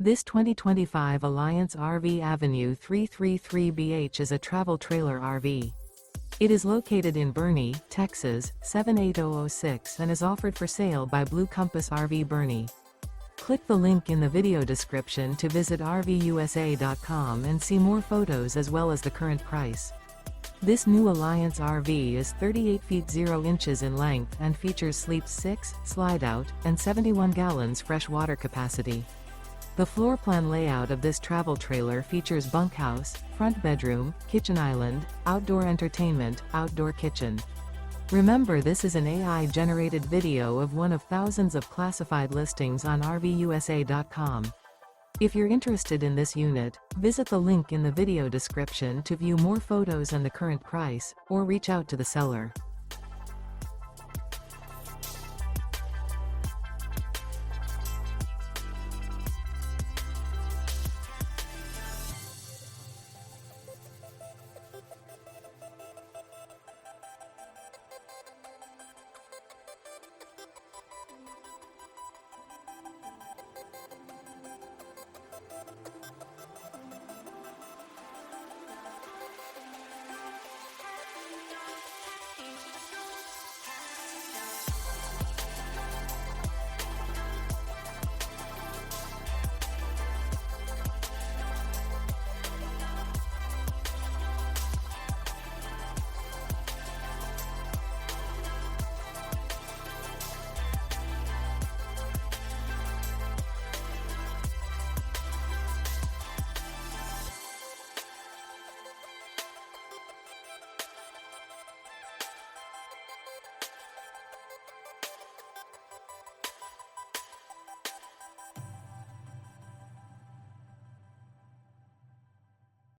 This 2025 Alliance RV Avenue 333BH is a travel trailer RV. It is located in Boerne, Texas, 78006 and is offered for sale by Blue Compass RV Boerne. Click the link in the video description to visit RVUSA.com and see more photos as well as the current price. This new Alliance RV is 38 feet 0 inches in length and features sleep 6, slide-out, and 71 gallons fresh water capacity. The floor plan layout of this travel trailer features bunkhouse, front bedroom, kitchen island, outdoor entertainment, outdoor kitchen. Remember, this is an AI-generated video of one of thousands of classified listings on RVUSA.com. If you're interested in this unit, visit the link in the video description to view more photos and the current price, or reach out to the seller.